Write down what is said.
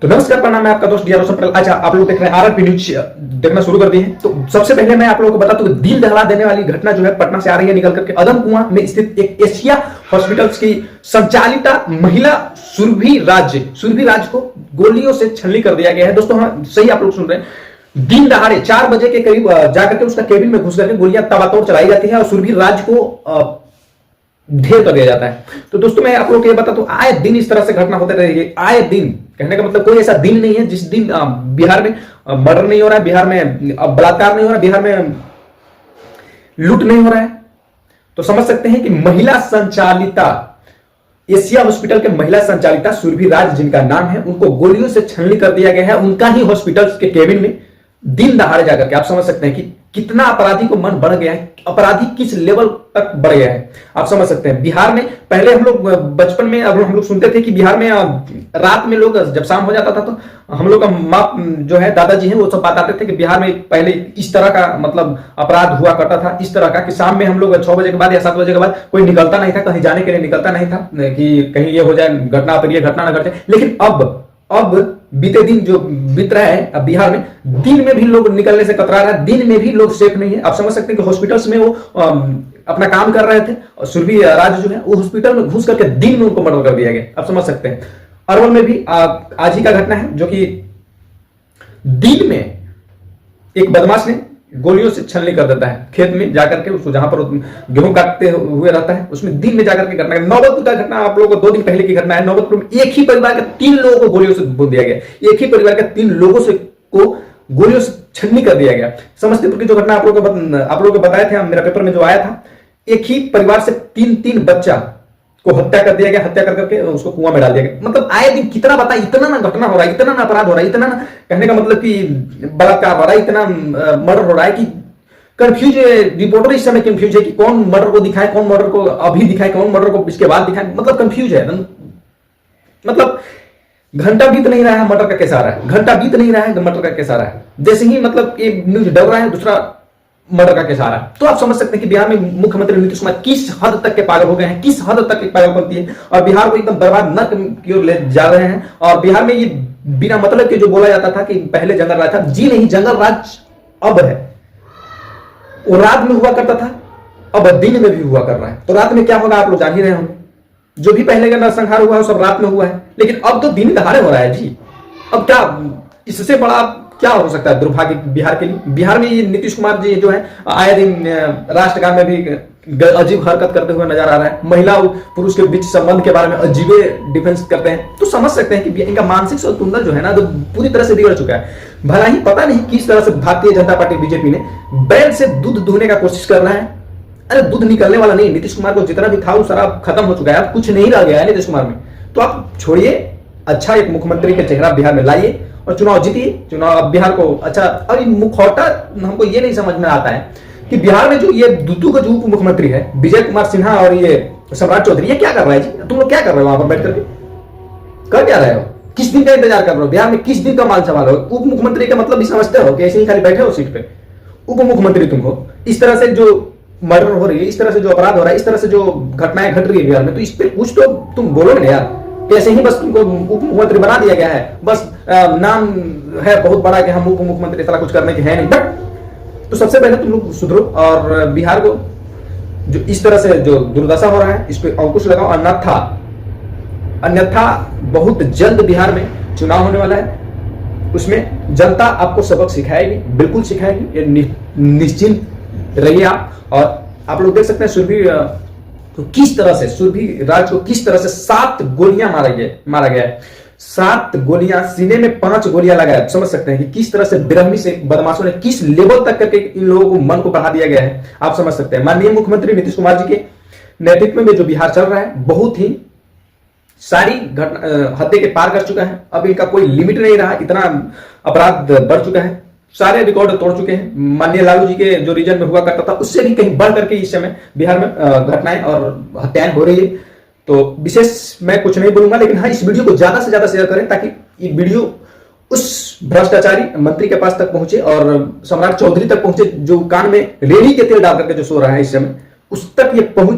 तो नमस्कार, प्रणाम, मैं आपका दोस्त डीआर रोशन पटेल। अच्छा, आप लोग देख रहे हैं आरआरपी न्यूज देखना शुरू कर दिए हैं। तो सबसे पहले मैं आप लोगों को बता दूं, दिल दहला देने वाली घटना जो है पटना से आ रही है निकल करके। अदम कुआं में स्थित एक एशिया हॉस्पिटल्स की संचालिका महिला सुरभि राज को गोलियों से छलनी कर दिया गया है। दोस्तों हाँ, सही आप लोग सुन रहे हैं। दिन दहाड़े 4 बजे के करीब जाकर के उसका केबिन में घुस करके गोलियां तबातोड़ चलाई जाती है और सुरभि राज को ढेर कर दिया जाता है। तो दोस्तों मैं आप लोगों को ये बता दूं, आए दिन इस तरह से घटना होते रहेगी। आए दिन कहने का मतलब कोई ऐसा दिन नहीं है जिस दिन बिहार में मर्डर नहीं हो रहा है, बिहार में बलात्कार नहीं हो रहा है, बिहार में लूट नहीं हो रहा है। तो समझ सकते हैं कि महिला संचालिता एशिया हॉस्पिटल के महिला संचालिका सुरभि राज जिनका नाम है, उनको गोलियों से छलनी कर दिया गया है उनका ही हॉस्पिटल के केबिन में दिन दहाड़े जाकर के। आप समझ सकते हैं कि कितना अपराधी को मन बढ़ गया है, अपराधी किस लेवल तक बढ़ गया है। आप समझ सकते हैं बिहार में पहले हम लोग बचपन में अब हम लोग सुनते थे कि बिहार में रात में लोग जब शाम हो जाता था तो हम लोग का माँ जो है दादाजी हैं वो सब बताते थे कि बिहार में पहले इस तरह का मतलब अपराध हुआ करता था, इस तरह का कि शाम में हम लोग 6 बजे के बाद या 7 बजे के बाद कोई निकलता नहीं था, कहीं जाने के लिए निकलता नहीं था कि कहीं ये हो जाए घटना, पर ये घटना ना घट जाए। लेकिन अब बीते दिन जो बीत रहा है अब बिहार में, दिन में भी लोग निकलने से कतरा रहा है, दिन में भी लोग सेफ नहीं है। आप समझ सकते हैं कि हॉस्पिटल्स में वो अपना काम कर रहे थे और सुरभि राज जो है वो हॉस्पिटल में घुस करके दिन में उनको मर्डर कर दिया गया। आप समझ सकते हैं। अरवल में भी आज ही का घटना है जो कि दिन में एक बदमाश ने गोलियों से छलनी कर देता है खेत में जाकर के, उसको जहां पर गेहूं काटते हुए रहता है उसमें दिन में जाकर के घटना। नौबतपुर का घटना आप लोगों को 2 दिन पहले की घटना है। नौबतपुर में एक ही परिवार के 3 लोगों को गोलियों से भून दिया गया, एक ही परिवार के 3 लोगों से को गोलियों से छलनी कर दिया गया। समस्तीपुर की जो घटना आप लोगों को बताए थे, मेरा पेपर में जो आया था, एक ही परिवार से 3 बच्चा को हत्या कर दिया गया, हत्या कर करके उसको कुआं में डाल दिया गया। मतलब आए दिन कितना बता, इतना ना घटना हो रहा है, इतना ना अपराध हो रहा है, इतना ना कहने का मतलब कि बलात्कार हो रहा है, इतना मर्डर हो रहा है कि कंफ्यूज रिपोर्टर इस समय कंफ्यूज है कि कौन मर्डर को दिखाए, कौन मर्डर को अभी दिखाए, कौन मर्डर को इसके बाद दिखाए। मतलब कंफ्यूज है, मतलब घंटा बीत नहीं रहा है मर्डर का केस आ रहा है, घंटा बीत नहीं रहा है मर्डर का केस आ रहा है। जैसे ही मतलब ये न्यूज डर रहा है दूसरा मर्डर का केस आ रहा है। तो आप समझ सकते हैं कि बिहार में मुख्यमंत्री नीतीश कुमार किस हद तक के पागल हो गए हैं, किस हद तक पागलपंती है और बिहार को एकदम बर्बाद नर्क की ओर ले जा रहे हैं। और बिहार में ये बिना मतलब के जो बोला जाता था कि पहले जंगल राज था, जी नहीं, जंगल राज अब है। वो रात में हुआ करता था, अब दिन में भी हुआ कर रहा है। तो रात में क्या होगा आप लोग जान ही रहे होंगे। जो भी पहले का नरसंहार हुआ है सब रात में हुआ है, लेकिन अब तो दिन दहाड़े हो रहा है जी। अब क्या इससे बड़ा क्या हो सकता है दुर्भाग्य बिहार के लिए। बिहार में ये नीतीश कुमार जी जो है आए दिन राष्ट्रगान में भी अजीब हरकत करते हुए नजर आ रहा है। महिला और पुरुष के बीच संबंध के बारे में अजीबे डिफेंस करते हैं। तो समझ सकते हैं कि इनका मानसिक संतुलन जो है ना तो पूरी तरह से बिगड़ चुका है। भला ही पता नहीं किस तरह से भारतीय जनता पार्टी बीजेपी ने बैल से दूध दूहने का कोशिश कर रहा है। अरे दूध निकलने वाला नहीं, नीतीश कुमार को जितना भी था वो सारा खत्म हो चुका है, अब कुछ नहीं रह गया है नीतीश कुमार में। तो आप छोड़िए, अच्छा एक मुख्यमंत्री का चेहरा बिहार में लाइए और चुनाव जीतिए। चुनाव अब बिहार को अच्छा। और मुखौटा हमको ये नहीं समझ में आता है कि बिहार में जो ये दूतू का जो उप मुख्यमंत्री है विजय कुमार सिन्हा और ये सम्राट चौधरी, ये क्या कर रहा है जी? तुम लोग क्या कर रहे हो वहां पर बैठ करके? कर क्या रहे हो? किस दिन का इंतजार कर रहे हो? बिहार में किस दिन का माल संभाल रहे हो? उप मुख्यमंत्री का मतलब भी समझते हो कि ऐसे ही खाली बैठे हो सीट पे? उप मुख्यमंत्री तुम हो। इस तरह से जो मर्डर हो रही है, इस तरह से जो अपराध हो रहा है, इस तरह से जो घटनाएं घट रही है बिहार में, तो इस पे कुछ तो तुम बोलो ना यार। कैसे ही बस तुमको उप मुख्यमंत्री बना दिया गया है, बस नाम है बहुत बड़ा कि हम उप मुख्यमंत्री सारा कुछ करने के है नहीं। बट तो सबसे पहले तुम लोग सुधरो और बिहार को जो इस तरह से जो दुर्दशा हो रहा है इस पे अंकुश लगाओ। अन्यथा बहुत जल्द बिहार में चुनाव होने वाला है, उसमें जनता आपको सबक सिखाएगी, बिल्कुल सिखाएगी, ये निश्चिंत रहिए आप। और आप लोग देख सकते हैं सुरभि तो किस तरह से सुरभि राज को किस तरह से 7 गोलियां मारा गया है। 7 गोलियां, सीने में 5 गोलियां लगाया। समझ सकते हैं कि किस तरह से बेरहमी से बदमाशों ने किस लेवल तक करके इन लोगों को मन को बढ़ा दिया गया है। आप समझ सकते हैं माननीय मुख्यमंत्री नीतीश कुमार जी के नेतृत्व में जो बिहार चल रहा है बहुत ही सारी हद के पार कर चुका है। अब इनका कोई लिमिट नहीं रहा, इतना अपराध बढ़ चुका है, सारे रिकॉर्ड तोड़ चुके हैं। माननीय लालू जी के जो रीजन में हुआ करता था उससे भी कहीं बढ़ करके इस समय बिहार में घटनाएं और हत्याएं हो रही है। तो विशेष मैं कुछ नहीं बोलूंगा, लेकिन हाँ इस वीडियो को ज्यादा से ज्यादा शेयर करें ताकि ये वीडियो उस भ्रष्टाचारी मंत्री के पास तक पहुंचे और सम्राट चौधरी तक पहुंचे जो कान में रेड़ी के तेल डाल करके जो सो रहा है इस समय, उस तक ये पहुंच